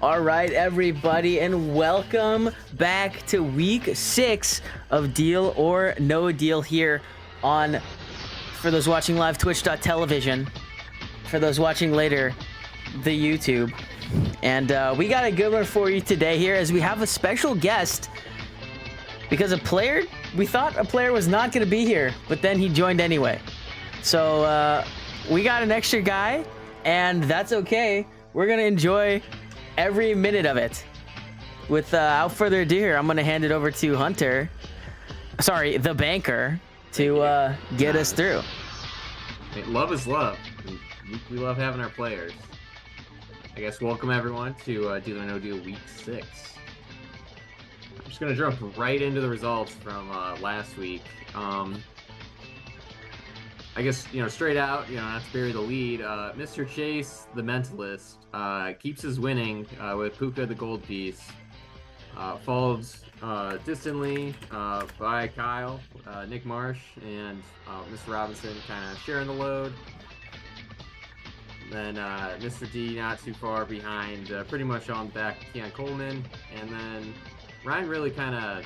All right, everybody, and welcome back to week 6 of Deal or No Deal here on, for those watching live, twitch.tv, for those watching later, the YouTube. And we got a good one for you today here as we have a special guest because we thought a player was not going to be here, but then he joined anyway. So we got an extra guy, and that's okay. We're going to enjoy every minute of it. Without further ado here, I'm going to hand it over to Hunter. Sorry, the banker, to get us through. Hey, love is love. We love having our players. I guess welcome everyone to Deal or No Deal Week 6. I'm just going to jump right into the results from last week. I guess, straight out, not to bury the lead, Mr. Chase, the Mentalist, keeps his winning with Puka, the gold piece, followed distantly by Kyle, Nick Marsh, and Mr. Robinson kind of sharing the load. Then Mr. D not too far behind, pretty much on the back of Keon Coleman, and then Ryan really kind of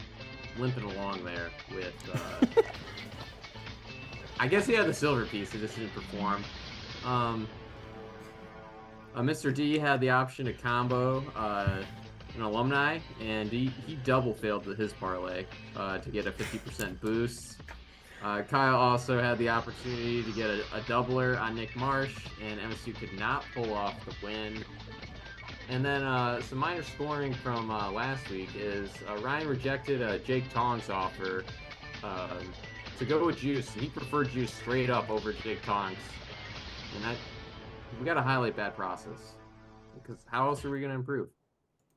limping along there with... I guess he had the silver piece, it just didn't perform. Mr. D had the option to combo an alumni, and he double failed his parlay to get a 50% boost. Kyle also had the opportunity to get a doubler on Nick Marsh, and MSU could not pull off the win. And then some minor scoring from last week is Ryan rejected Jake Tong's offer to go with Juice. He preferred Juice straight up over Jake Tongs. And we got to highlight that process, because how else are we going to improve?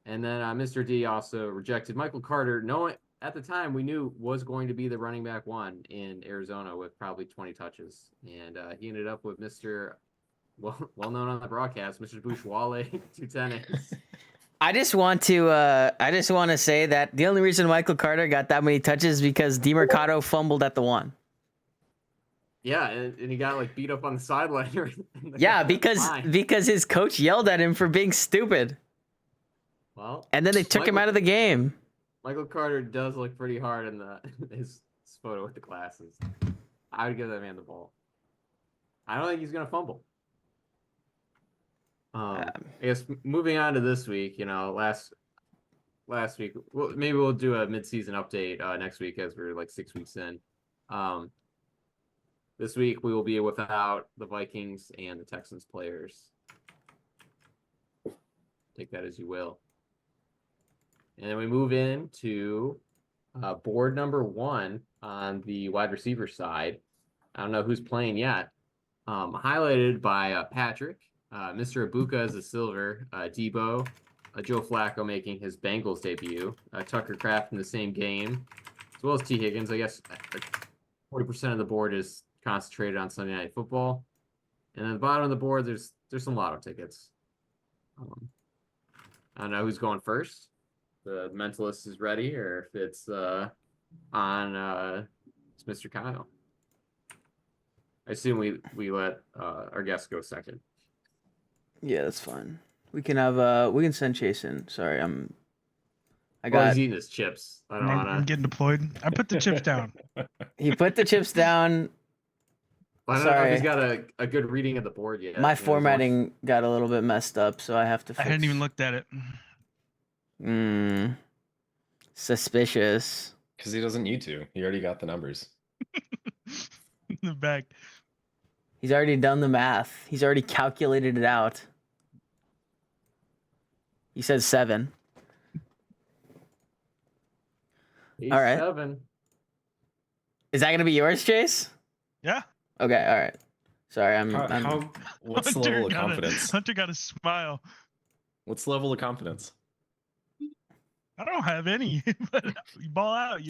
And then Mr. D also rejected Michael Carter, knowing at the time we knew was going to be the running back one in Arizona with probably 20 touches. And he ended up with Mr. well known on the broadcast, Mr. Bouchwale, 210. I just want to say that the only reason Michael Carter got that many touches is because DeMercado fumbled at the one. Yeah, and he got beat up on the sideline. Yeah, because his coach yelled at him for being stupid. Well, and then they took him out of the game. Michael Carter does look pretty hard in his photo with the glasses. I would give that man the ball. I don't think he's gonna fumble. I guess moving on to this week, last week, maybe we'll do a mid-season update next week as we're 6 weeks in. This week we will be without the Vikings and the Texans players. Take that as you will. And then we move into board number 1 on the wide receiver side. I don't know who's playing yet. Highlighted by Patrick. Mr. Ibuka is a silver, Debo, Joe Flacco making his Bengals debut, Tucker Kraft in the same game, as well as T. Higgins. I guess 40% of the board is concentrated on Sunday Night Football. And at the bottom of the board, there's some lotto tickets. I don't know who's going first. The Mentalist is ready, or if it's it's Mr. Kyle. I assume we let our guest go second. Yeah, that's fine. We can send Chase in. Sorry, he's eating his chips. I'm getting deployed. I put the chips down. He put the chips down. I don't know if he's got a good reading of the board yet. My formatting got a little bit messed up, so I have to fix. I hadn't even looked at it. Suspicious. Because he doesn't need to. He already got the numbers. In the back. He's already done the math. He's already calculated it out. He says 7. All right. 7. Is that gonna be yours, Chase? Yeah. Okay. All right. Sorry, what's the level of confidence? Hunter got a smile. What's the level of confidence? I don't have any, but you ball out,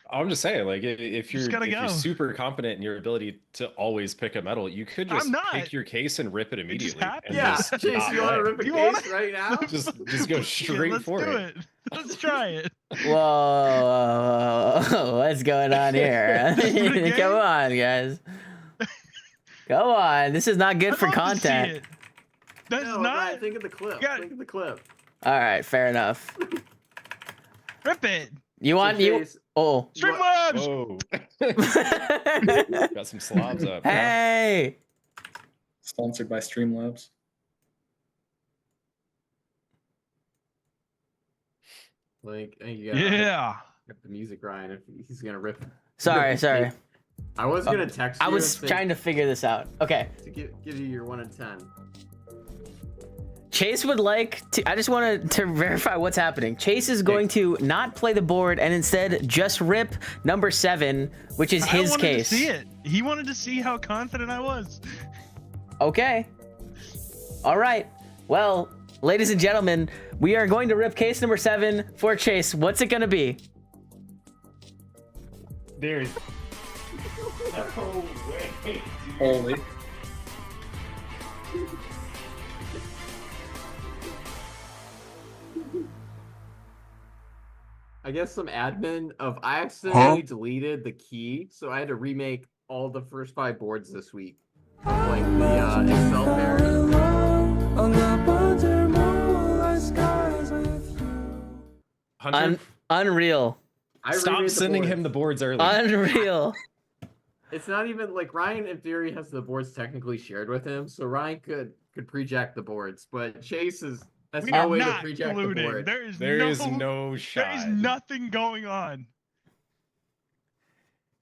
I'm just saying, if you're super confident in your ability to always pick a medal, you could just pick your case and rip it immediately. Chase, you want to rip a case right now? Just go straight for it. Let's try it. Whoa, what's going on here? Come on, guys. Come on, this is not good for content. That's not. Think of the clip. Think of the clip. All right, fair enough. Rip it. You want you? Oh. Streamlabs. Whoa. Got some slobs up. Hey. Huh? Sponsored by Streamlabs. Like, yeah. Get the music, Ryan. If he's gonna rip. Sorry. I was gonna text you. I was trying to figure this out. Okay. To give you your 1 in 10. Chase would like to. I just wanted to verify what's happening. Chase is going to not play the board and instead just rip number 7, which is his case. I wanted to see it. He wanted to see how confident I was. Okay. All right. Well, ladies and gentlemen, we are going to rip case number 7 for Chase. What's it going to be? There's no way. Holy. I guess some admin of I accidentally deleted the key, so I had to remake all the first 5 boards this week. Like the Excel pair. Unreal. Stop sending him the boards early. Unreal. It's not even like Ryan in theory has the boards technically shared with him, so Ryan could pre-jack the boards, but Chase is that's no way to pre-jack the board. There is no shot. There is nothing going on.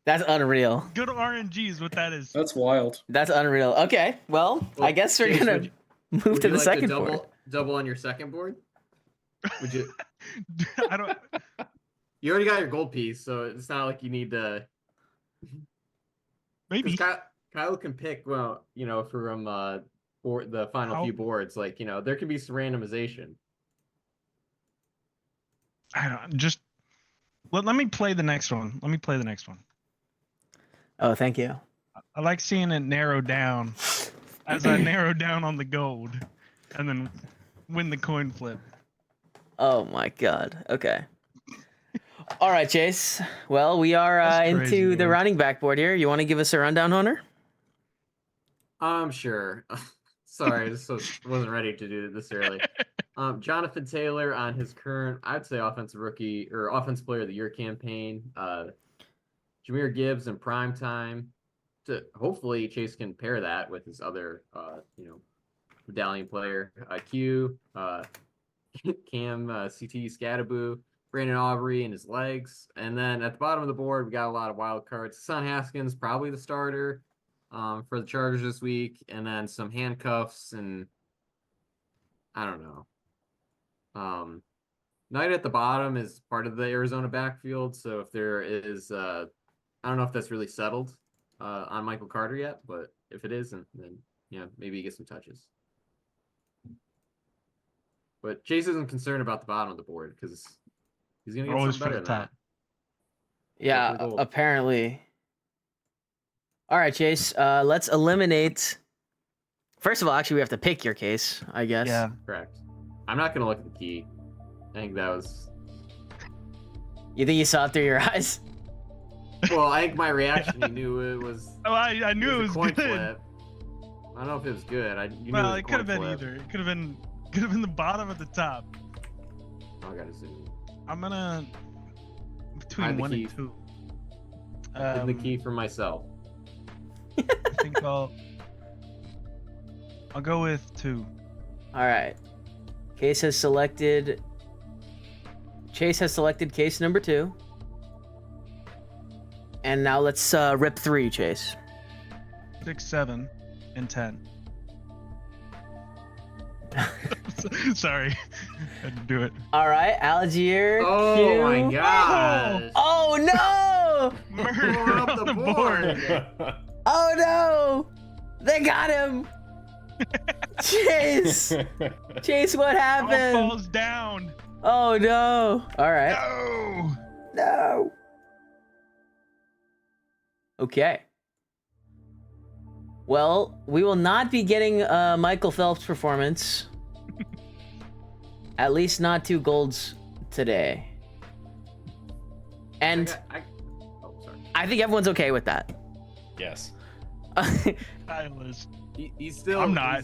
That's unreal. Good RNG is what that is. That's wild. That's unreal. Okay, well, I guess we're Chase, gonna move to the second board. Double on your second board? Would you? I don't. You already got your gold piece, so it's not like you need to. Maybe Kyle can pick. Well, from the final few boards, like there can be some randomization. I don't just let me play the next one. Let me play the next one. Oh, thank you. I like seeing it narrow down as I narrow down on the gold, and then win the coin flip. Oh my God. Okay. All right, Chase. Well, we are into the running back board here. You want to give us a rundown, Hunter? Sure. Sorry, I just wasn't ready to do this early. Jonathan Taylor on his current, I'd say, offensive player of the year campaign. Jahmyr Gibbs in prime time. Hopefully, Chase can pair that with his other, medallion player, Q, Cam, CT, Scattaboo, Brandon Aubrey and his legs. And then at the bottom of the board, we got a lot of wild cards. Son Haskins, probably the starter for the Chargers this week. And then some handcuffs and I don't know. Knight at the bottom is part of the Arizona backfield. So if there is, I don't know if that's really settled on Michael Carter yet, but if it isn't, then, maybe he gets some touches. But Chase isn't concerned about the bottom of the board because he's going to get something better than that. Yeah, apparently. All right, Chase, let's eliminate. First of all, actually, we have to pick your case, I guess. Yeah. Correct. I'm not going to look at the key. I think that was... You think you saw it through your eyes? Well, I think my reaction, you knew it was... Oh, I knew it was coin good. Flip. I don't know if it was good. It could have been either. It could have been the bottom at the top. I gotta zoom. I'm gonna between 1 and 2. Hide the key for myself. I think I'll go with 2. All right. Chase has selected case number 2. And now let's rip 3, Chase. 6, 7, and 10. Sorry, I had to do it. All right, Algier. Oh Q. my God! Oh no! Murder on the board. Oh no! They got him. Chase, what happened? All falls down. Oh no! All right. No. Okay. Well, we will not be getting Michael Phelps' performance. At least not 2 golds today. And sorry. I think everyone's okay with that. Yes. I was. He's still. I'm not.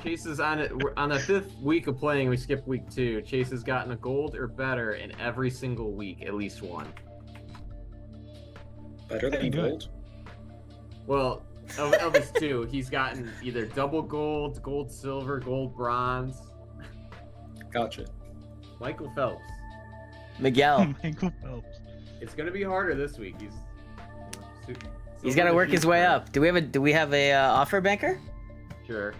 Chase is on it. On the 5th week of playing. We skipped week 2. Chase has gotten a gold or better in every single week, at least one. Better than gold? Well, of his 2, he's gotten either double gold, gold, silver, gold, bronze. Gotcha. Michael Phelps. Miguel. Michael Phelps. It's gonna be harder this week. He's got to work his way up. Do we have a offer banker? Sure.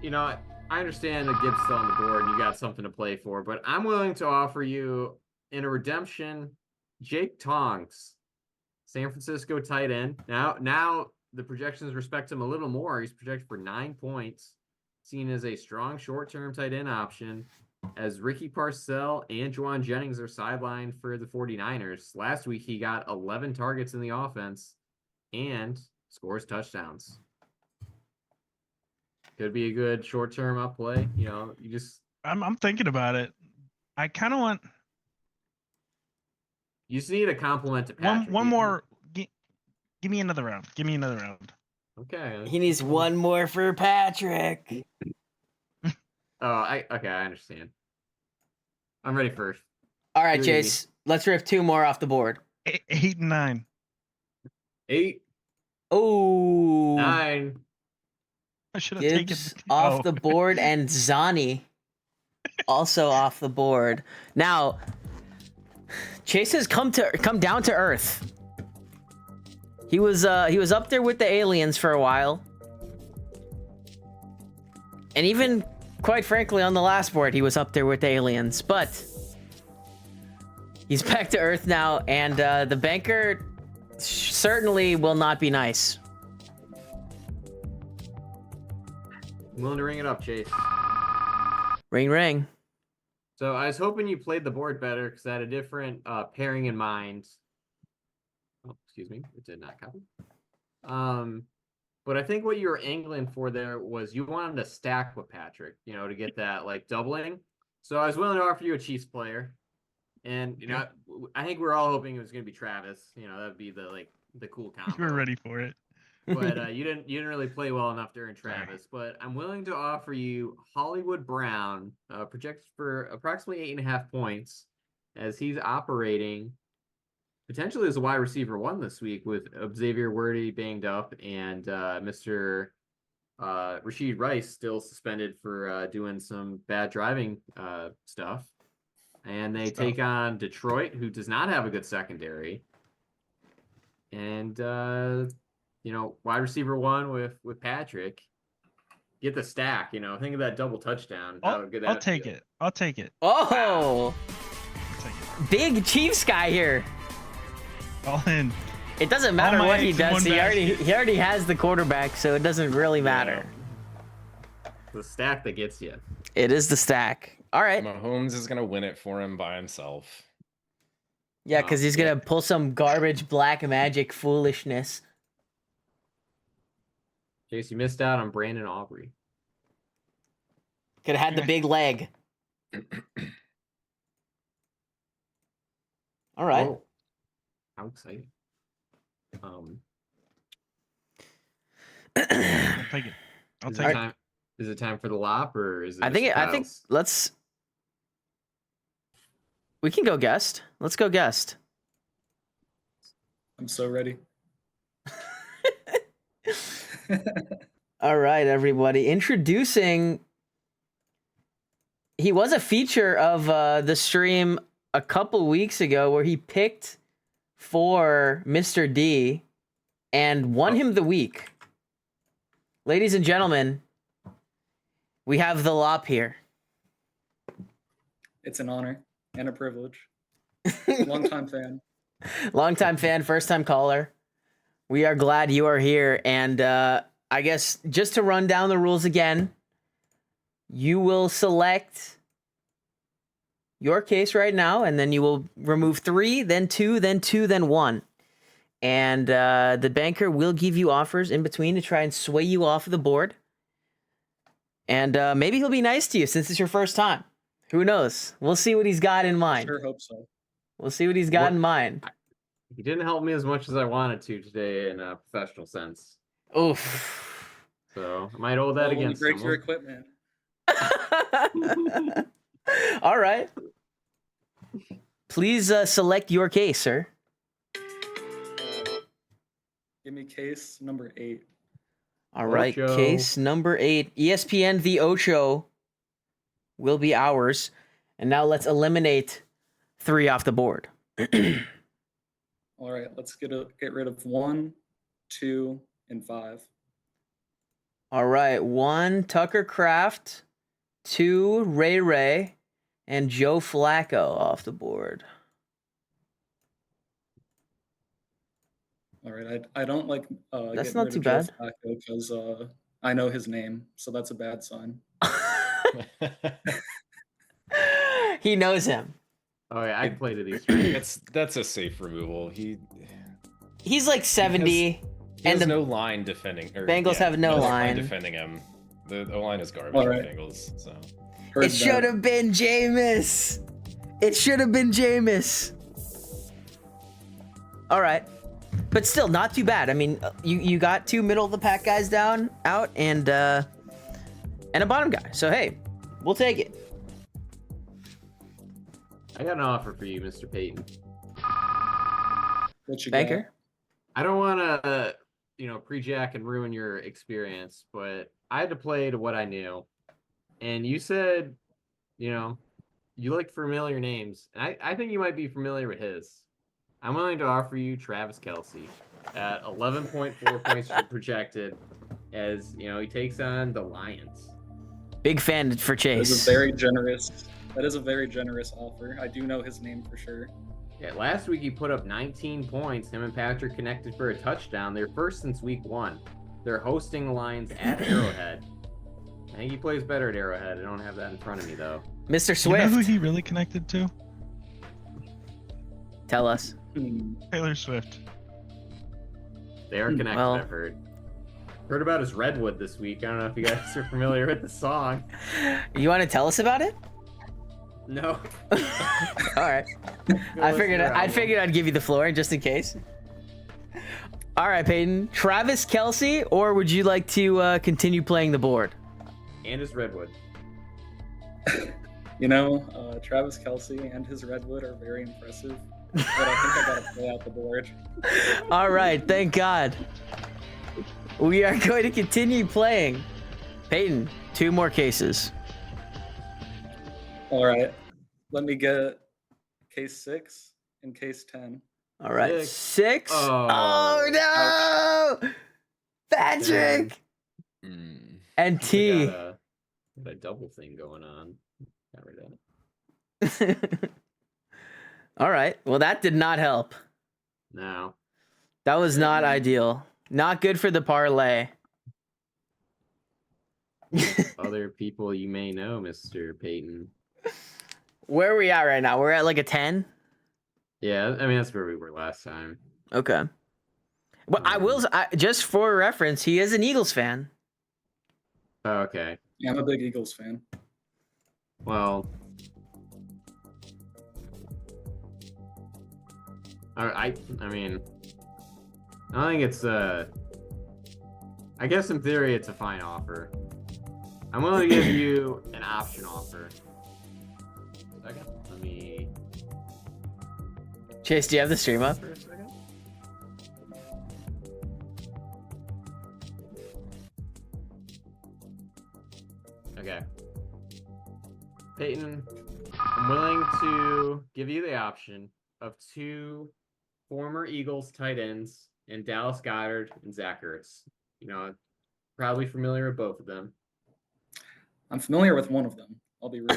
You know, I understand that Gibbs still on the board and you got something to play for, but I'm willing to offer you in a redemption, Jake Tongs, San Francisco tight end. Now the projections respect him a little more. He's projected for 9 points, seen as a strong short-term tight end option, as Ricky Parcell and Juwan Jennings are sidelined for the 49ers. Last week, he got 11 targets in the offense and scores touchdowns. Could be a good short-term up play. You know, you just... I'm thinking about it. I kind of want... You just need a compliment to Patrick. One more... Give me another round. Give me another round. Okay. He needs one more for Patrick. I understand. I'm ready first. All right, Chase. Let's rip 2 more off the board. 8 and 9. 8. Oh. 9. I should have taken Gibbs off the board and Zani also off the board. Now, Chase has come down to earth. He was up there with the aliens for a while. And even, quite frankly, on the last board, he was up there with the aliens. But he's back to earth now, and the banker certainly will not be nice. I'm willing to ring it up, Chase. Ring, ring. So I was hoping you played the board better because I had a different pairing in mind. Oh, excuse me, it did not copy. But I think what you were angling for there was you wanted to stack with Patrick, you know, to get that like doubling. So I was willing to offer you a Chiefs player, and you know, I think we were all hoping it was going to be Travis. You know, that'd be the cool combo. You were ready for it. But you didn't really play well enough during Travis. But I'm willing to offer you Hollywood Brown, projected for approximately 8.5 points, as he's operating potentially as a wide receiver 1 this week with Xavier Worthy banged up and Mr. Rashid Rice still suspended for doing some bad driving stuff. And they take on Detroit, who does not have a good secondary. And you know, wide receiver 1 with Patrick. Get the stack, you know. Think of that double touchdown. I'll take it. I'll take it. Oh! Big Chiefs guy here. All in. It doesn't matter what he does. He already has the quarterback, so it doesn't really matter. Yeah. The stack that gets you. It is the stack. All right. Mahomes is gonna win it for him by himself. Yeah, because he's gonna pull some garbage black magic foolishness. Chase, you missed out on Brandon Aubrey. Could have had the big leg. All right. Oh, how exciting. I'll take it. I'll take it. Is it time for the lop, or is it? I think we can go guest. Let's go guest. I'm so ready. All right, everybody. Introducing. He was a feature of the stream a couple weeks ago where he picked for Mr. D and won him the week. Ladies and gentlemen, we have the Lop here. It's an honor and a privilege. Longtime fan. Longtime fan, first-time caller. We are glad you are here. And I guess just to run down the rules again, you will select your case right now, and then you will remove 3, then 2, then 2, then 1. And the banker will give you offers in between to try and sway you off of the board. And maybe he'll be nice to you since it's your first time. Who knows? We'll see what he's got in mind. Sure hope so. We'll see what he's got in mind. He didn't help me as much as I wanted to today in a professional sense. Oof. So I might hold that when you against break him. your equipment. All right. Please select your case, sir. Give me case number 8. All right, Ocho. case number 8. ESPN The Ocho will be ours. And now let's eliminate 3 off the board. All right, let's get rid of 1, 2, and 5. All right, 1, Tucker Kraft. 2, Ray, and Joe Flacco off the board. All right, I don't like That's getting not rid too of Joe bad. Flacco because I know his name, so that's a bad sign. He knows him. Oh yeah, I can play to these three. That's a safe removal. He's like 70. He has and the no line defending. Bengals have no line defending him. The line is garbage All for right. Bengals. So it should have been Jameis. It should have been Jameis. All right. But still, not too bad. I mean, you got 2 middle of the pack guys out, and a bottom guy. So hey, we'll take it. I got an offer for you, Mr. Payton. What you Banker. got? I don't want to, pre-jack and ruin your experience, but I had to play to what I knew. And you said, you like familiar names. And I think you might be familiar with his. I'm willing to offer you Travis Kelce at 11.4 points projected as, he takes on the Lions. Big fan for Chase. That is a very generous offer. I do know his name for sure. Yeah, last week he put up 19 points. Him and Patrick connected for a touchdown. They're first since week 1. They're hosting the Lions at Arrowhead. I think he plays better at Arrowhead. I don't have that in front of me, though. Mr. You Swift. know who he really connected to? Tell us. Taylor Swift. They are connected, Well. I've heard. Heard about his Redwood this week. I don't know if you guys are familiar with the song. You want to tell us about it? No. All right. I figured I'd give you the floor just in case. All right, Peyton. Travis Kelce, or would you like to continue playing the board? And his Redwood. Travis Kelce and his Redwood are very impressive, but I think I gotta play out the board. All right, thank God. We are going to continue playing. Peyton, 2 more cases. All right, let me get case 6 and case 10. All right, 6. Oh. Oh no! Patrick! And T. Got a double thing going on. Got rid of it. All right. Well, that did not help. No. That was not ideal. Not good for the parlay. Other people you may know, Mr. Payton. Where are we at right now? We're at like a 10? Yeah, I mean, that's where we were last time. Okay. Well, just for reference, he is an Eagles fan. Oh, okay. Yeah, I'm a big Eagles fan. Well, I mean, I don't think it's I guess in theory it's a fine offer. I'm willing to give you an option offer. Second, let me. Chase, do you have the stream up? For a second. Okay. Peyton, I'm willing to give you the option of 2 former Eagles tight ends in Dallas Goedert and Zach Ertz. Probably familiar with both of them. I'm familiar with one of them. I'll be real.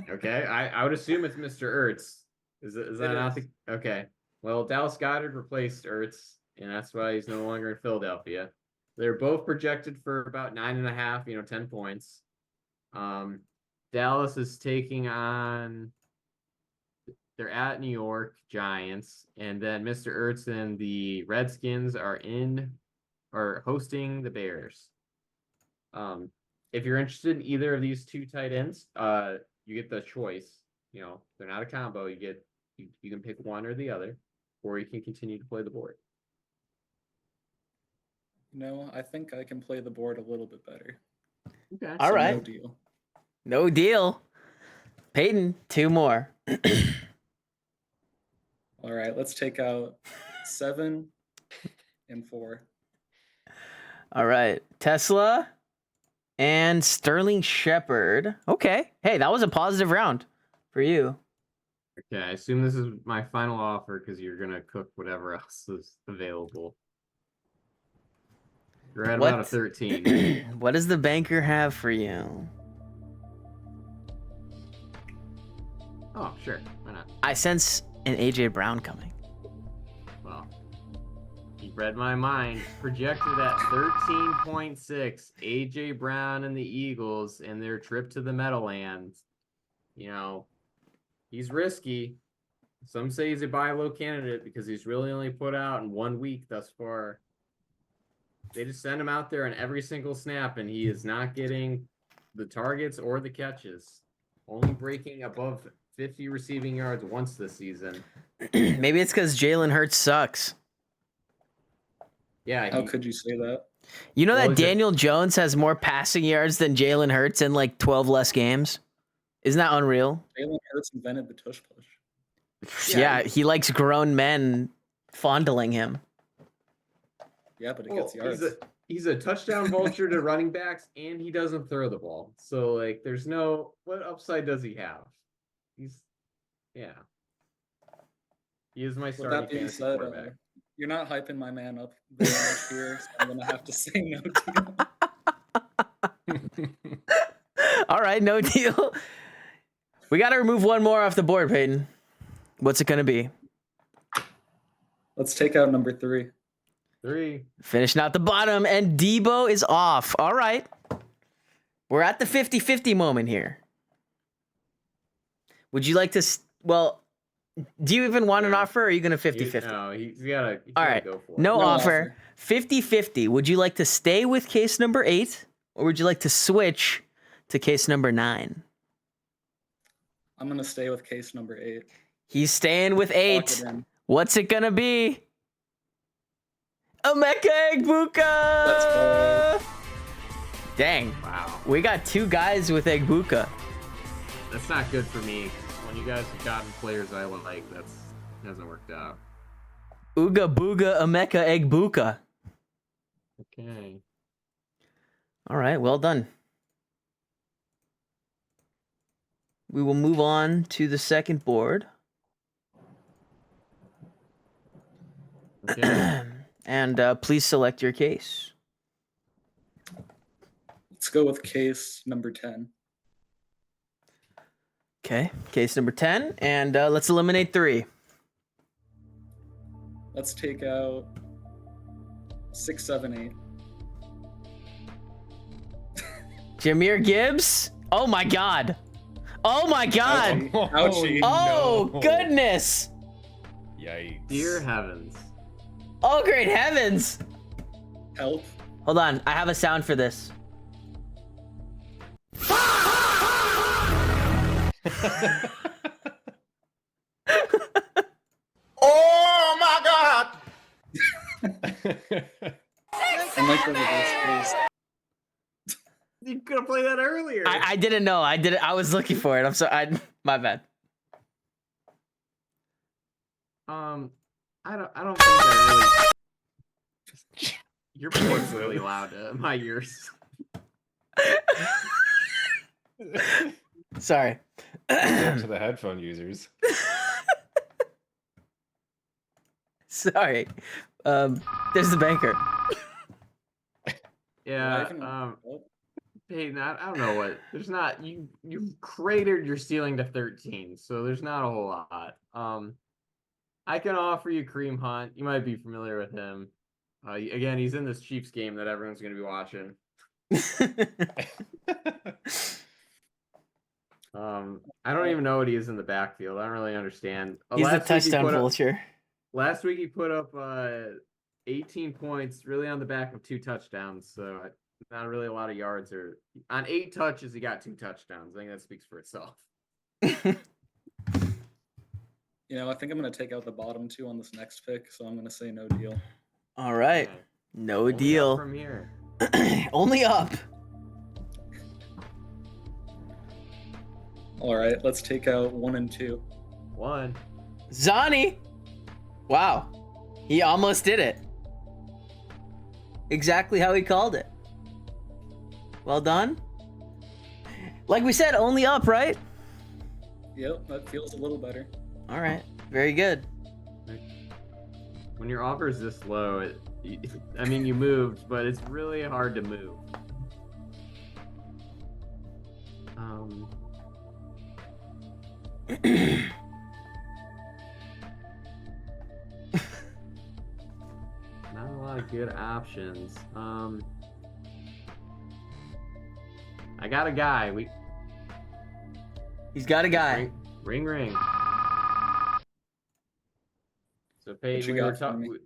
Okay, I would assume it's Mr. Ertz. Is that not the okay? Well, Dallas Goedert replaced Ertz, and that's why he's no longer in Philadelphia. They're both projected for about 9.5, 10 points. Dallas is taking on. They're at New York Giants, and then Mr. Ertz and the Redskins are hosting the Bears. If you're interested in either of these 2 tight ends, you get the choice. They're not a combo. You can pick one or the other, or you can continue to play the board. No, I think I can play the board a little bit better. Okay. All right. No deal. No deal. Payton, 2 more. All right, let's take out 7 and 4. All right. Tesla and Sterling Shepard. Okay. Hey, that was a positive round for you. Okay, I assume this is my final offer because you're gonna cook whatever else is available. You're at about a 13. What does the banker have for you? Oh, sure. Why not? I sense an AJ Brown coming. Well, you read my mind. Projected at 13.6. AJ Brown and the Eagles and their trip to the Meadowlands. You know, he's risky. Some say he's a buy low candidate because he's really only put out in 1 week thus far. They just send him out there on every single snap, and he is not getting the targets or the catches. Only breaking above 50 receiving yards once this season. Maybe it's because Jalen Hurts sucks. Yeah. How could you say that? You know that Daniel Jones has more passing yards than Jalen Hurts in like 12 less games? Isn't that unreal? Jalen Hurts invented the tush push. Yeah, he likes grown men fondling him. Yeah, but it gets yards. He's a touchdown vulture to running backs, and he doesn't throw the ball. So, like, there's no... What upside does he have? Yeah. He is my starting fantasy quarterback. You're not hyping my man up very much here, so I'm going to have to say no deal. All right, no deal. We got to remove one more off the board, Payton. What's it going to be? Let's take out number 3. 3. Finishing out the bottom, and Debo is off. All right. We're at the 50-50 moment here. Would you like to... Well, do you even want an offer, or are you going to 50-50? No, he's got to All right. Go for it. No offer. 50-50. Would you like to stay with case number 8, or would you like to switch to case number 9? I'm going to stay with case number 8. He's staying with 8. What's it going to be? Emeka Egbuka! Let's go. Dang. Wow. We got 2 guys with Egbuka. That's not good for me. When you guys have gotten players I like, hasn't worked out. Ooga booga Emeka Egbuka. Okay. All right, well done. We will move on to the second board. Okay. And please select your case. Let's go with case number 10. Okay, case number 10, and let's eliminate 3. Let's take out 6, 7, 8. Jameer Gibbs? Oh my god. Oh my god. Ouchie. Oh, no. Goodness. Yikes. Dear heavens. Oh, great heavens. Help. Hold on, I have a sound for this. Oh my God! I like the reverse case. You could have played that earlier. I didn't know. I was looking for it. I'm sorry. My bad. I don't think I really. Your board's really loud in my ears. Sorry. To the headphone users. Sorry. There's the banker. Yeah. Payton, I don't know what. There's not you cratered your ceiling to 13, so there's not a whole lot. I can offer you Kareem Hunt. You might be familiar with him. Again, he's in this Chiefs game that everyone's going to be watching. I don't even know what he is in the backfield. I don't really understand. He's the touchdown vulture. Last week he put up 18 points, really on the back of 2 touchdowns. So not really a lot of yards. Or on 8 touches, he got 2 touchdowns. I think that speaks for itself. You know, I think I'm going to take out the bottom 2 on this next pick, so I'm going to say no deal. All right. No Only deal. up from here. Only up. All right, let's take out 1 and 2. 1. Zani. Wow. He almost did it. Exactly how he called it. Well done. Like we said, only up, right? Yep, that feels a little better. All right. Very good. When your offer is this low, I mean, you moved, but it's really hard to move. Not a lot of good options. I got a guy. He's got a guy. Ring. So Payton,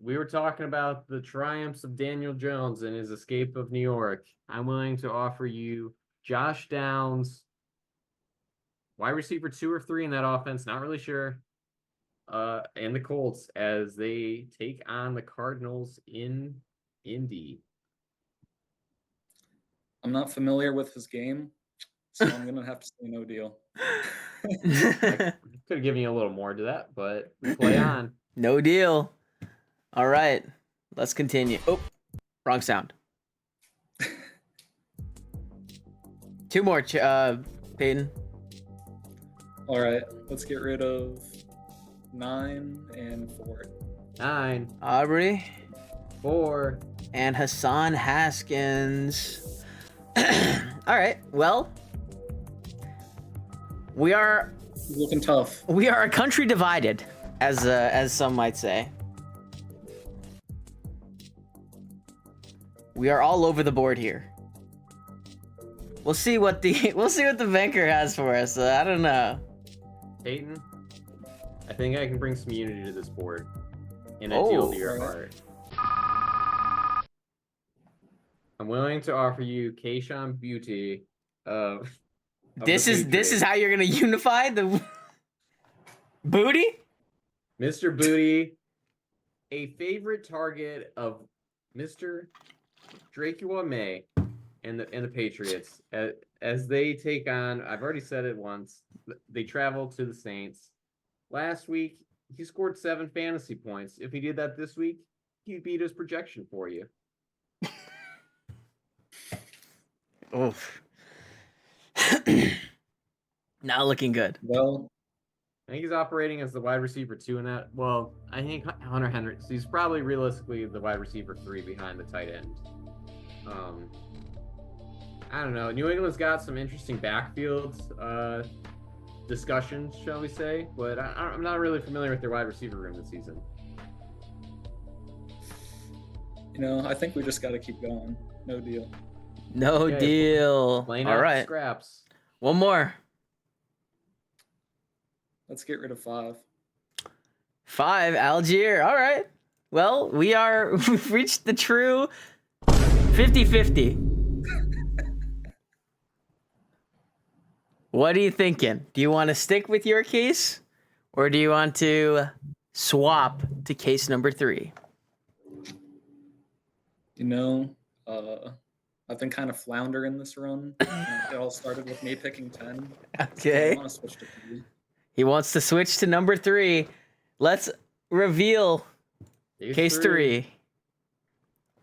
we were talking about the triumphs of Daniel Jones and his escape of New York. I'm willing to offer you Josh Downs, wide receiver 2 or 3 in that offense, not really sure. And the Colts as they take on the Cardinals in Indy. I'm not familiar with his game, so I'm gonna have to say no deal. I could have given you a little more to that, but we play on. No deal. All right, let's continue. Oh, wrong sound. 2 more, Payton. All right, let's get rid of 9 and 4. 9. Aubrey. 4. And Hassan Haskins. All right, well, we are looking tough. We are a country divided, as some might say. We are all over the board here. We'll see what the banker has for us. I don't know. Payton, I think I can bring some unity to this board in a deal to your heart. I'm willing to offer you Kayshawn Beauty of This is how you're gonna unify the Booty? Mr. Booty, a favorite target of Mr. Drakua May and the Patriots as they take on, I've already said it once, they travel to the Saints. Last week, he scored 7 fantasy points. If he did that this week, he'd beat his projection for you. Oof. Not looking good. Well, I think he's operating as the wide receiver 2 in that. Well, I think Hunter Henry. So he's probably realistically the wide receiver 3 behind the tight end. I don't know. New England's got some interesting backfield discussions, shall we say? But I'm not really familiar with their wide receiver room this season. I think we just got to keep going. No deal. No deal. All right. Scraps. One more. Let's get rid of 5. 5, Algier. All right. Well, we've reached the true 50-50. What are you thinking? Do you want to stick with your case, or do you want to swap to case number 3? I've been kind of floundering this run. It all started with me picking 10. Okay. So I want to switch to 3. He wants to switch to number 3. Let's reveal case 3.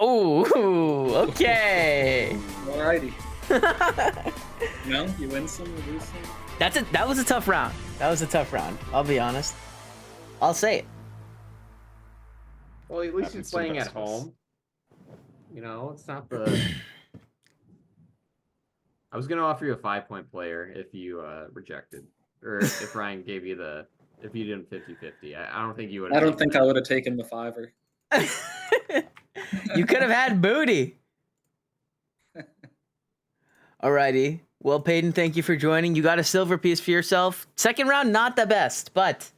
Oh, okay. Alrighty. No, you win some, you lose some. That was a tough round. I'll be honest. I'll say it. Well, at least he's playing at home. It's not the. I was gonna offer you a 5-point player if you rejected, or if Ryan gave you if you did 50-50. I don't think you would. I don't think I would have taken the 5er. You could have had Booty. Alrighty. Well, Payton, thank you for joining. You got a silver piece for yourself. Second round, not the best, but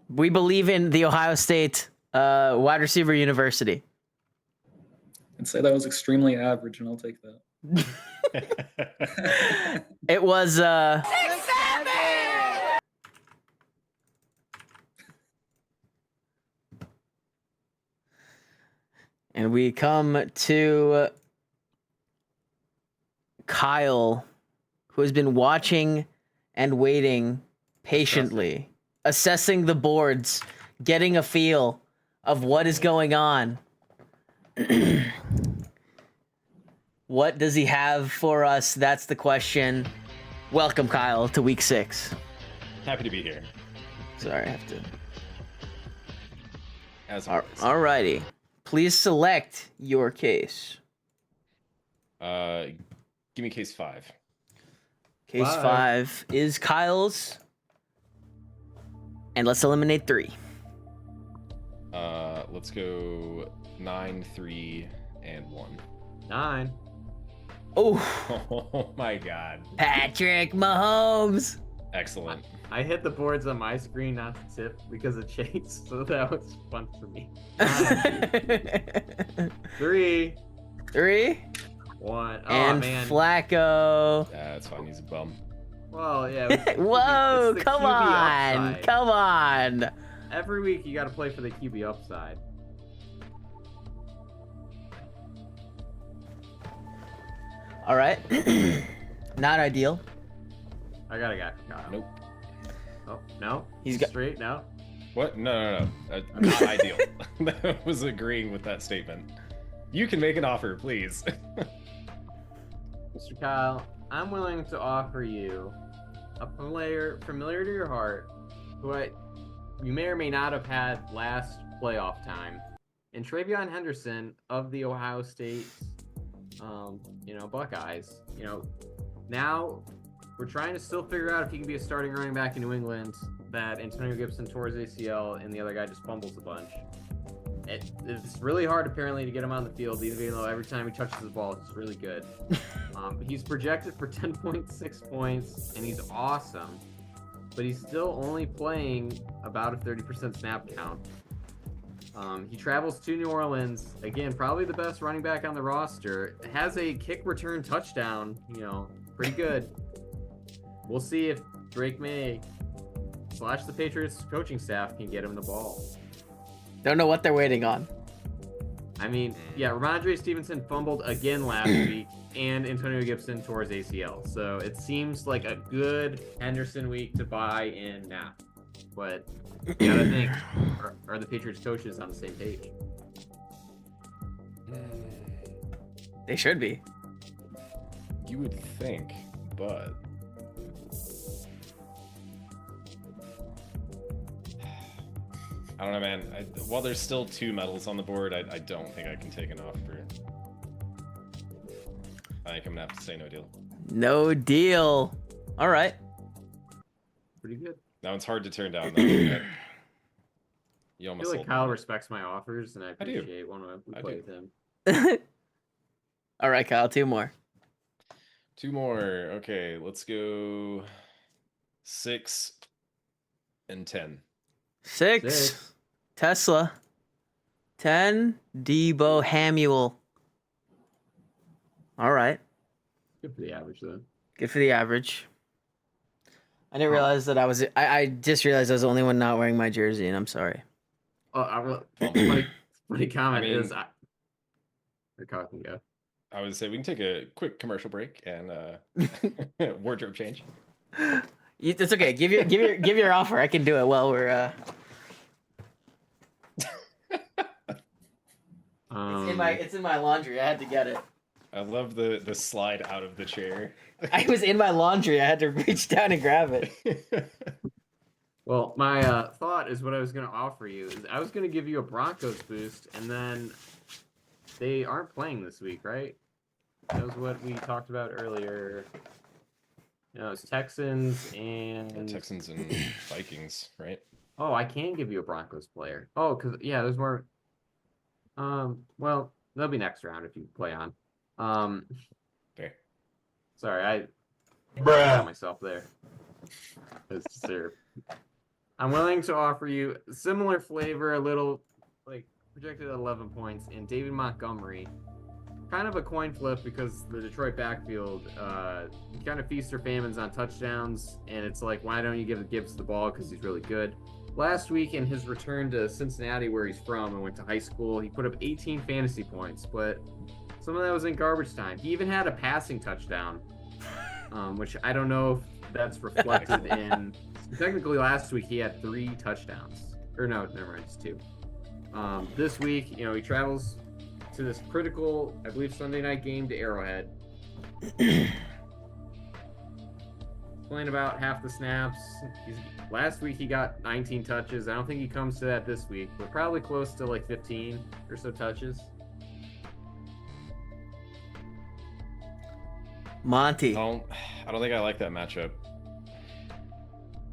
we believe in the Ohio State wide receiver university. I'd say that was extremely average, and I'll take that. It was And we come to Kyle, who has been watching and waiting patiently, assessing the boards, getting a feel of what is going on. What does he have for us? That's the question. Welcome, Kyle, to week 6. Happy to be here. Sorry, I have to. As always. Alrighty. Please select your case. Give me case 5. Case 5 is Kyle's. And let's eliminate 3. Let's go 9, 3, and 1. 9. Oh my god. Patrick Mahomes. Excellent. I hit the boards on my screen, not the tip, because of Chase, so that was fun for me. 3. 1. Oh, and man. Flacco. That's fine. He's a bum. Well, yeah. Whoa, it's the come QB on. upside. Come on. Every week you got to play for the QB upside. All right. Not ideal. I got a guy for Kyle. Nope. Oh, no? He's got straight, no? What? No. Not ideal. That was agreeing with that statement. You can make an offer, please. Mr. Kyle, I'm willing to offer you a player familiar to your heart who you may or may not have had last playoff time. And Travion Henderson of the Ohio State, Buckeyes. Now we're trying to still figure out if he can be a starting running back in New England. That Antonio Gibson tore his ACL and the other guy just fumbles a bunch. It's really hard apparently to get him on the field, even though every time he touches the ball, it's really good. He's projected for 10.6 points, and he's awesome. But he's still only playing about a 30% snap count. He travels to New Orleans, again, probably the best running back on the roster. Has a kick return touchdown, pretty good. We'll see if Drake May / the Patriots coaching staff can get him the ball. Don't know what they're waiting on. I mean, yeah, Ramondre Stevenson fumbled again last week, and Antonio Gibson tore his ACL. So it seems like a good Henderson week to buy in now. But you gotta think, are the Patriots coaches on the same page? They should be. You would think, but I don't know, man. While there's still 2 medals on the board, I don't think I can take an offer. I think I'm gonna have to say no deal. No deal. All right. Pretty good. Now it's hard to turn down. Though. You I almost feel like Kyle respects my offers, and I do. appreciate when we play with him. All right, Kyle, 2 more. 2 more. Okay, let's go 6 and 10. 6. Tesla. 10. Debo Hamuel. All right. Good for the average, though. Good for the average. I didn't realize that I just realized I was the only one not wearing my jersey, and I'm sorry. Funny comment is... Kyle can go. I would say we can take a quick commercial break and wardrobe change. It's okay. Give your offer. I can do it while we're. It's in my laundry. I had to get it. I love the slide out of the chair. I was in my laundry. I had to reach down and grab it. Well, my thought is what I was going to offer you is I was going to give you a Broncos boost, and then they aren't playing this week, right? That was what we talked about earlier. It's Texans and Vikings, right? Oh, I can give you a Broncos player. Oh, because there's more. Well, they'll be next round if you play on. Fair. Sorry, I got myself there. I'm willing to offer you similar flavor, a little projected at 11 points, and David Montgomery. Kind of a coin flip because the Detroit backfield kind of feast or famines on touchdowns, and it's like, why don't you give Gibbs the ball because he's really good. last week in his return to Cincinnati, where he's from and went to high school, he put up 18 fantasy points, but some of that was in garbage time. He even had a passing touchdown, which I don't know if that's reflected in. Technically, last week he had 3 touchdowns. Or no, never mind, it's 2. This week, he travels to this critical, I believe, Sunday night game to Arrowhead. Playing about half the snaps. Last week he got 19 touches. I don't think he comes to that this week, but probably close to like 15 or so touches. Monty. I don't think I like that matchup.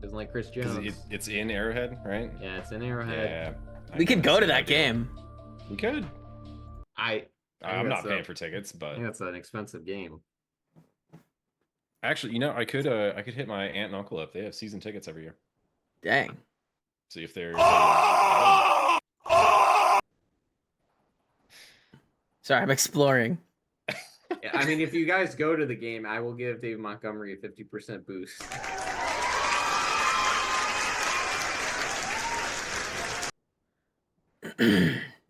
Doesn't like Chris Jones. It's in Arrowhead, right? Yeah, it's in Arrowhead. Yeah. We could go to that game. We could. I'm not paying for tickets, but I think that's an expensive game. Actually, I could hit my aunt and uncle up. They have season tickets every year. Dang. See if there's. Sorry, I'm exploring. Yeah, I mean, if you guys go to the game, I will give Dave Montgomery a 50% boost.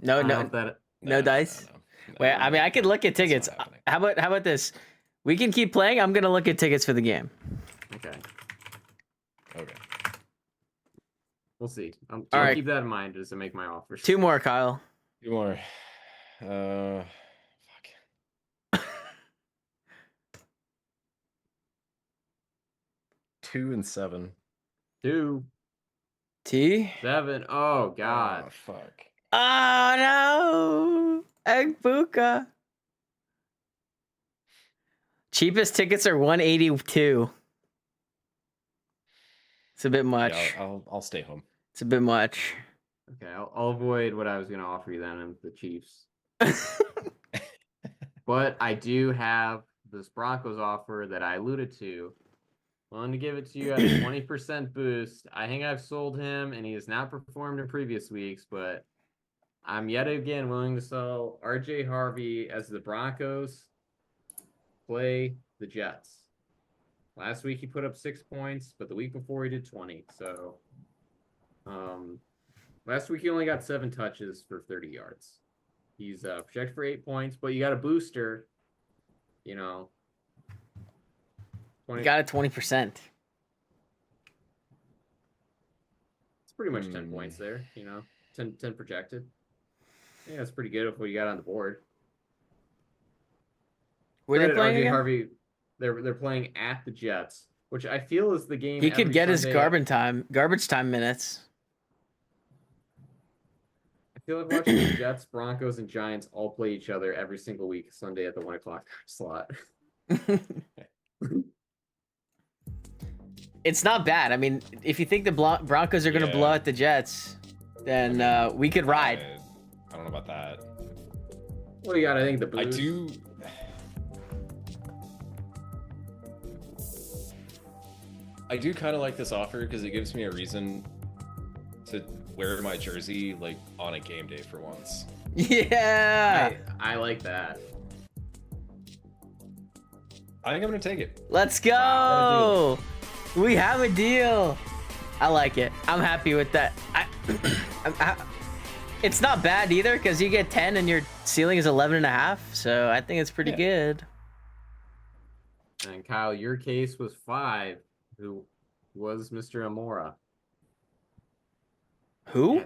No dice. Wait, I mean, I could look at tickets. How about this? We can keep playing. I'm gonna look at tickets for the game. Okay. Okay. We'll see. All I'll right. keep that in mind as I make my offers. 2 more, Kyle. 2 more. Fuck. 2 and 7. 2. T. 7. Oh God. Oh, fuck. Oh no! Egbuka. Cheapest tickets are $182. It's a bit much. Yeah, I'll stay home. It's a bit much. Okay, I'll avoid what I was gonna offer you then of the Chiefs. But I do have this Broncos offer that I alluded to. Willing to give it to you at a 20% boost. I think I've sold him, and he has not performed in previous weeks, but I'm yet again willing to sell RJ Harvey as the Broncos play the Jets. Last week he put up 6 points, but the week before he did 20. So last week he only got 7 touches for 30 yards. He's projected for 8 points, but you got a booster, 20. You got a 20%. It's pretty much 10 points there, 10 projected. Yeah, that's pretty good with what you got on the board. Where are they playing again? Harvey, they're playing at the Jets, which I feel is the game. He could get his garbage time minutes. I feel like watching the Jets, Broncos, and Giants all play each other every single week, Sunday at the 1:00 slot. It's not bad. I mean, if you think the Broncos are going to blow out the Jets, then we could ride. I don't know about that. Well, you got, I think, the boost. I do. I do kind of like this offer because it gives me a reason to wear my jersey like on a game day for once. Yeah. I like that. I think I'm gonna take it. Let's go. Wow, we have a deal. I like it. I'm happy with that. It's not bad either because you get 10 and your ceiling is 11.5. So I think it's pretty good. And Kyle, your case was 5. Who was Mr. Amora? Who?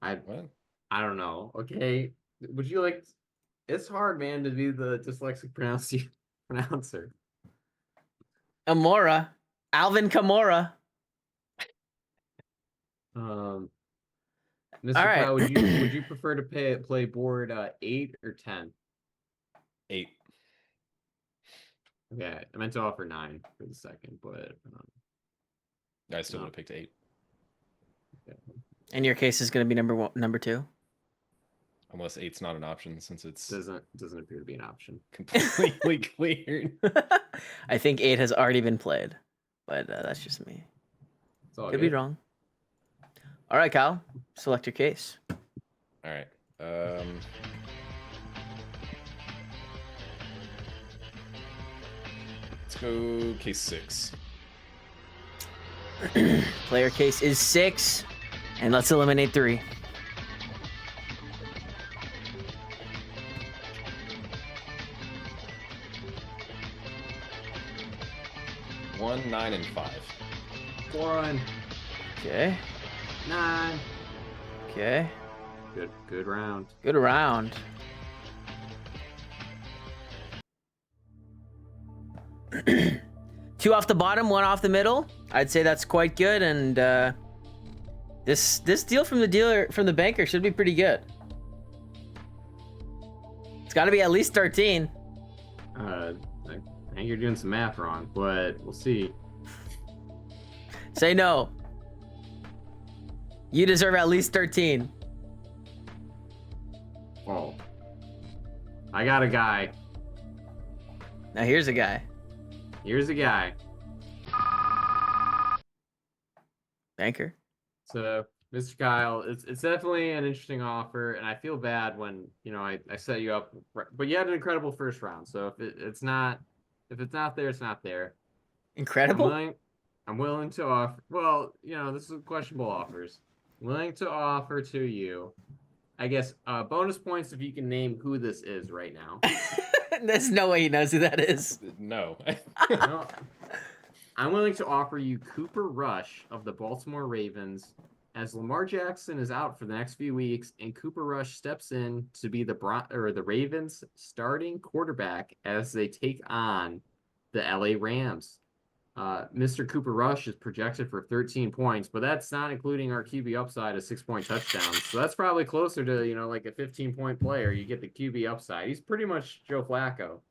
I don't know. Okay. Would you like... It's hard, man, to be the dyslexic pronouncer. Amora. Alvin Kamara. Mr. All right. Kyle, would you prefer to play board 8 or 10? 8. Okay, I meant to offer 9 for the second, but I still would have picked 8. Okay. And your case is going to be number 2? Unless 8's not an option, since it's doesn't appear to be an option. Completely cleared. I think 8 has already been played, but that's just me. Could be wrong. All right, Kyle, select your case. All right. Let's go case 6. Player case is 6. And let's eliminate 3. One, 9, and 5. 1. Okay. 9. Okay. Good round. Good round. Two off the bottom, 1 off the middle. I'd say that's quite good, and this deal from the banker should be pretty good. It's got to be at least 13. I think you're doing some math wrong, but we'll see. Say no. You deserve at least 13. Oh. I got a guy. Now here's a guy. Here's a guy. Banker. So, Mr. Kyle, it's definitely an interesting offer, and I feel bad when, I set you up, but you had an incredible first round. So if it's not there, it's not there. Incredible? I'm willing to offer. Well, this is questionable offers. Willing to offer to you, I guess, bonus points if you can name who this is right now. There's no way he knows who that is. No. No. I'm willing to offer you Cooper Rush of the Baltimore Ravens, as Lamar Jackson is out for the next few weeks, and Cooper Rush steps in to be the Ravens' starting quarterback as they take on the LA Rams. Mr. Cooper Rush is projected for 13 points, but that's not including our QB upside of 6-point touchdowns. So that's probably closer to, like a 15-point player. You get the QB upside. He's pretty much Joe Flacco,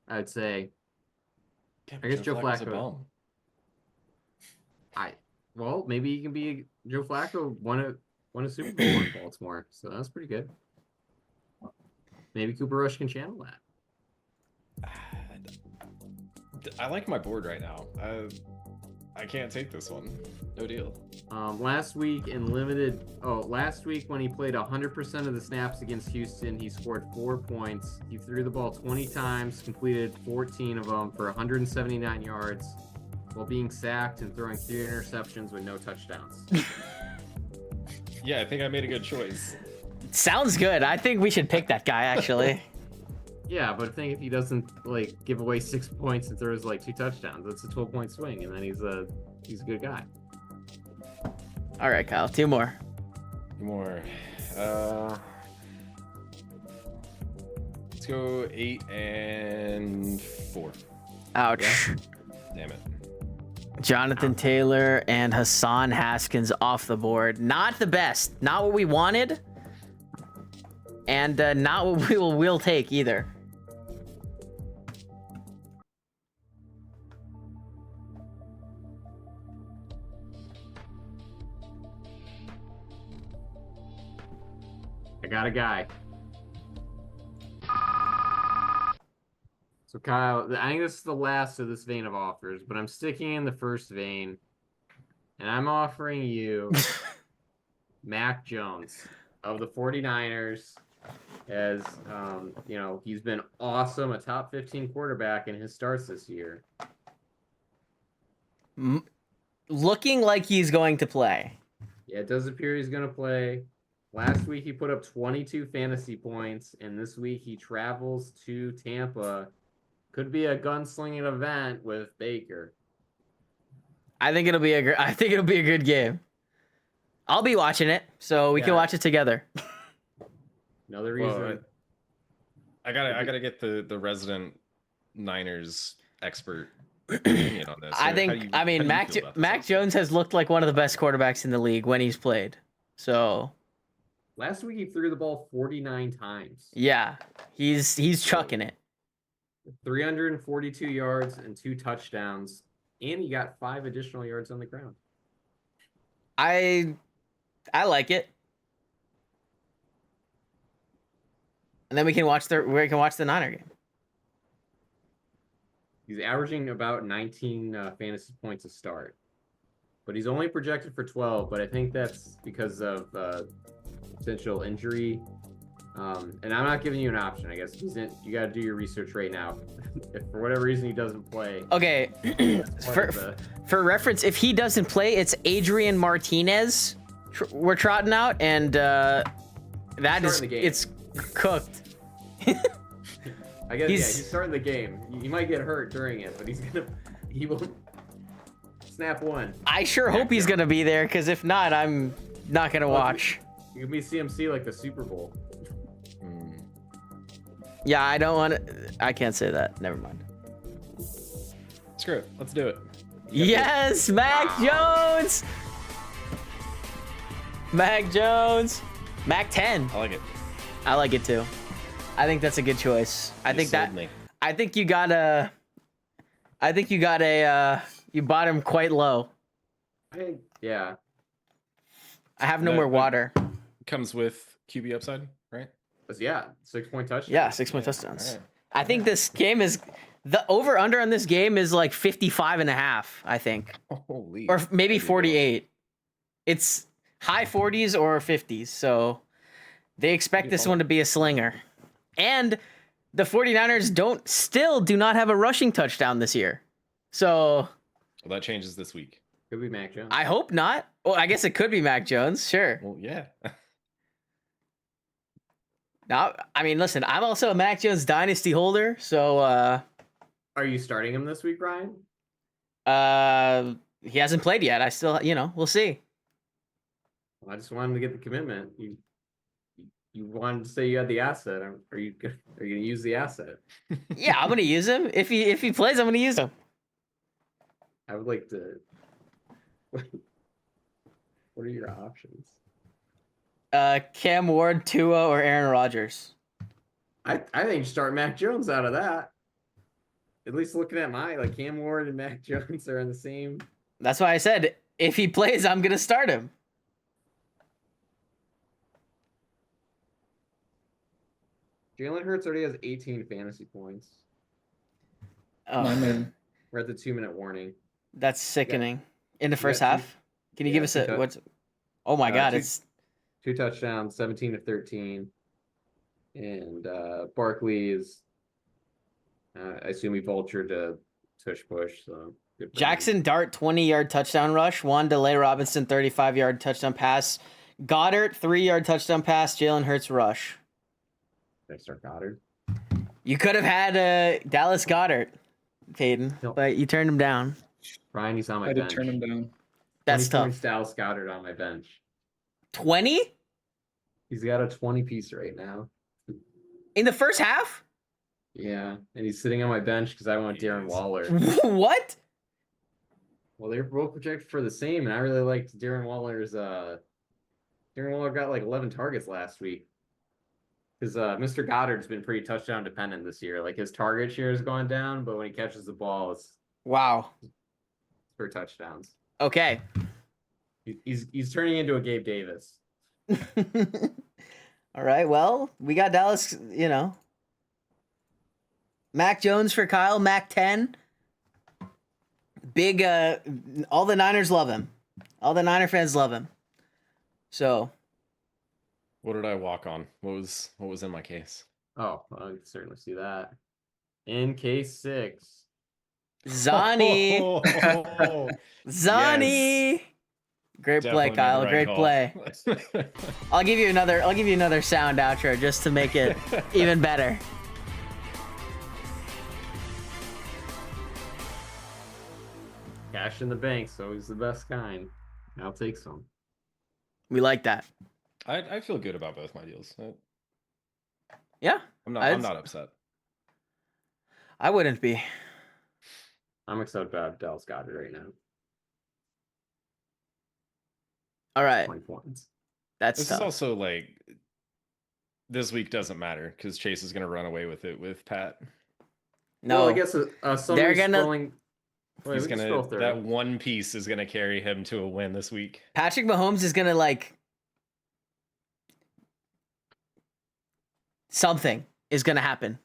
I'd say. Yeah, I guess Joe Flacco's a Flacco. bum. Well, maybe he can be Joe Flacco won a Super Bowl in Baltimore, so that's pretty good. Maybe Cooper Rush can channel that. I like my board right now. I can't take this one. No deal. Last week when he played 100% of the snaps against Houston, he scored 4 points. He threw the ball 20 times, completed 14 of them for 179 yards, while being sacked and throwing 3 interceptions with no touchdowns. Yeah, I think I made a good choice. Sounds good. I think we should pick that guy, actually. Yeah, but I think if he doesn't give away 6 points and throws 2 touchdowns, that's a 12-point swing, and then he's a good guy. All right, Kyle. 2 more. 2 more. Let's go 8 and 4. Ouch. Yeah. Damn it. Jonathan Taylor and Hassan Haskins off the board. Not the best. Not what we wanted. And not what we'll take either. I got a guy. So Kyle, I think this is the last of this vein of offers, but I'm sticking in the first vein, and I'm offering you Mac Jones of the 49ers, as he's been awesome, a top 15 quarterback in his starts this year. Looking like he's going to play. Yeah, it does appear he's going to play. Last week he put up 22 fantasy points, and this week he travels to Tampa. Could be a gunslinging event with Baker. I think it'll be a good game. I'll be watching it, so we can watch it together. Another reason. Well, I gotta get the resident Niners expert opinion on this. So Mac Jones has looked like one of the best quarterbacks in the league when he's played. So last week he threw the ball 49 times. Yeah, he's chucking it. 342 yards and 2 touchdowns, and he got 5 additional yards on the ground. I like it. And then we can watch the Niner game. He's averaging about 19 fantasy points a start, but he's only projected for 12. But I think that's because of potential injury. And I'm not giving you an option. I guess you got to do your research right now. If for whatever reason he doesn't play, okay. For reference, if he doesn't play, it's Adrian Martinez we're trotting out, and it's cooked. I guess he's starting the game. He might get hurt during it, but he will snap one. I sure hope he's gonna be there, because if not, I'm not gonna watch. You can be CMC like the Super Bowl. Yeah, I don't want to. I can't say that. Never mind. Screw it. Let's do it. Yes, Mac Jones. Mac Jones. Mac 10. I like it. I like it too. I think that's a good choice. I think you got a. You bought him quite low. Yeah. I have no more water. Comes with QB upside, right? Yeah, 6-point touchdown. Yeah, 6-point touchdowns. Right. I think this game is the over under on this game is like 55.5, I think. Holy. Or maybe 48. It's high 40s or 50s. So they expect this one to be a slinger. And the 49ers still do not have a rushing touchdown this year. So well, that changes this week. Could be Mac Jones. I hope not. Well, I guess it could be Mac Jones. Sure. Well, yeah. Now, I mean, listen, I'm also a Mac Jones dynasty holder, so are you starting him this week, Brian? He hasn't played yet. I still, we'll see. Well, I just wanted to get the commitment. You wanted to say you had the asset. Are you gonna use the asset? Yeah, I'm gonna use him. If he plays, I'm gonna use him. I would like to. What are your options? Cam Ward, Tua, or Aaron Rodgers. I think start Mac Jones out of that. At least looking at Cam Ward and Mac Jones are in the same. That's why I said if he plays, I'm gonna start him. Jalen Hurts already has 18 fantasy points. Oh, we're at the 2-minute warning. That's sickening. In the first half, can you give us what's? Oh my God, it's 2 touchdowns, 17-13, and Barkley is. I assume he vultured to tush push. So Jackson Dart 20-yard touchdown rush. Juan Delay Robinson 35-yard touchdown pass. Goddard 3-yard touchdown pass. Jalen Hurts rush. Did I start Goddard? You could have had Dallas Goddard, Payton, but you turned him down. Ryan, he's on my bench. I did turn him down. That's 20 tough. Points Dallas Goddard on my bench. 20? He's got a 20-piece right now. In the first half? Yeah, and he's sitting on my bench because I want Darren Waller. What? Well, they're both projected for the same, and I really liked Darren Waller's. Darren Waller got 11 targets last week. Because Mr. Goddard's been pretty touchdown dependent this year. His target share has gone down, but when he catches the ball, it's for touchdowns. Okay. He's turning into a Gabe Davis. All right. Well, we got Dallas. Mac Jones for Kyle. Mac 10. Big. All the Niners love him. All the Niner fans love him. So. What did I walk on? What was in my case? Oh, I can certainly see that. In case 6. Zani. Zani. Yes. Great play, Kyle. Great play. I'll give you another sound outro just to make it even better. Cash in the bank, so he's the best kind. I'll take some. We like that. I feel good about both my deals. Yeah. I'm not upset. I wouldn't be. I'm excited about Dallas Goddard right now. All right. 20 points. This tough. Is also this week doesn't matter because Chase is going to run away with it with Pat. No, well, I guess they're gonna. That one piece is gonna carry him to a win this week. Patrick Mahomes is gonna something is gonna happen.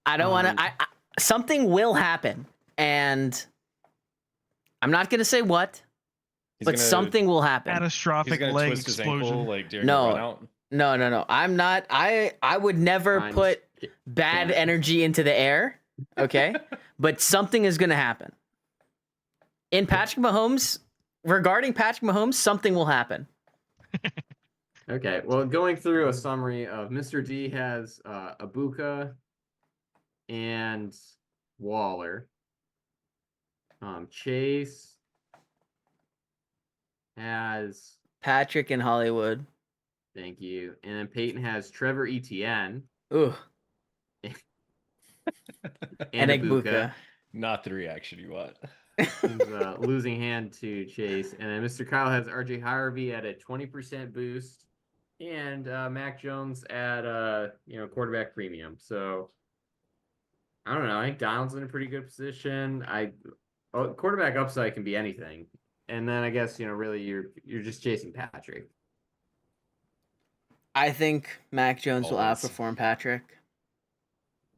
I don't want to. Something will happen, and I'm not gonna say what, but something will happen. Catastrophic leg twist explosion. His ankle, during the run out. No. I'm not. I would never put bad energy into the air. Okay, but something is gonna happen. In Patrick Mahomes' regarding Patrick Mahomes, something will happen. Okay, well, going through a summary of Mr. D has Ibuka and Waller. Chase has Patrick in Hollywood. Thank you. And then Peyton has Trevor Etienne. Ooh. and Ibuka. Not the reaction you want. He's losing hand to Chase. And then Mr. Kyle has RJ Harvey at a 20% boost. And Mac Jones at quarterback premium. So I don't know. I think Donald's in a pretty good position. Quarterback upside can be anything. And then I guess, really you're just chasing Patrick. I think Mac Jones will Always. outperform Patrick.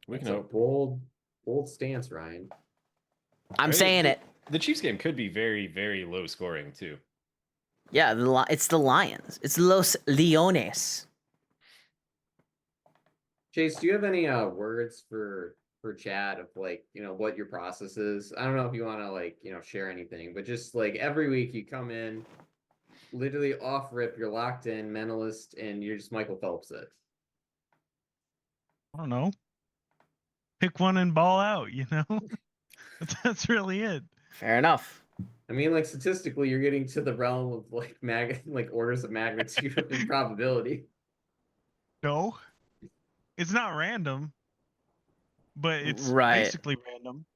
We can That's a hope. bold stance, Ryan. I'm saying it. The Chiefs game could be very, very low scoring too. Yeah, it's the Lions. It's Los Leones. Chase, do you have any words for chat of what your process is? I don't know if you want to share anything, but just every week you come in, literally off rip, you're locked in, mentalist, and you're just Michael Phelps it. I don't know. Pick one and ball out, That's really it. Fair enough. I mean, statistically, you're getting to the realm of orders of magnitude of improbability. No, it's not random, but it's right. basically random.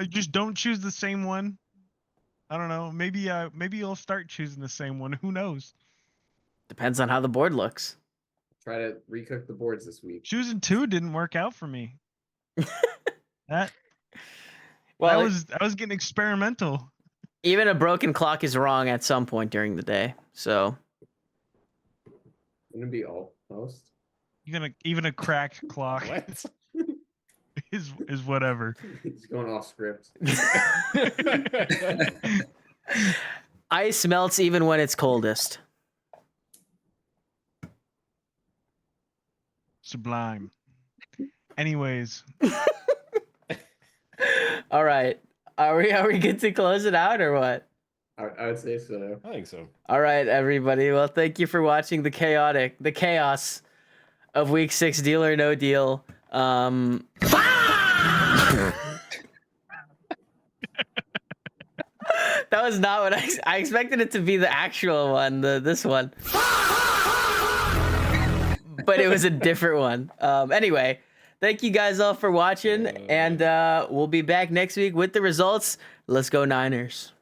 Just don't choose the same one. I don't know. Maybe you'll start choosing the same one. Who knows? Depends on how the board looks. Try to recook the boards this week. Choosing 2 didn't work out for me. I was getting experimental. Even a broken clock is wrong at some point during the day. So Wouldn't it be almost? Even a cracked clock. What? is whatever. He's going off script. Ice melts even when it's coldest. Sublime. Anyways. All right. Are we good to close it out or what? I would say so. I think so. All right, everybody. Well, thank you for watching the chaos of Week 6 Deal or No Deal. That was not what I expected it to be the actual one, this one. But it was a different one. Anyway, thank you guys all for watching, and we'll be back next week with the results. Let's go Niners.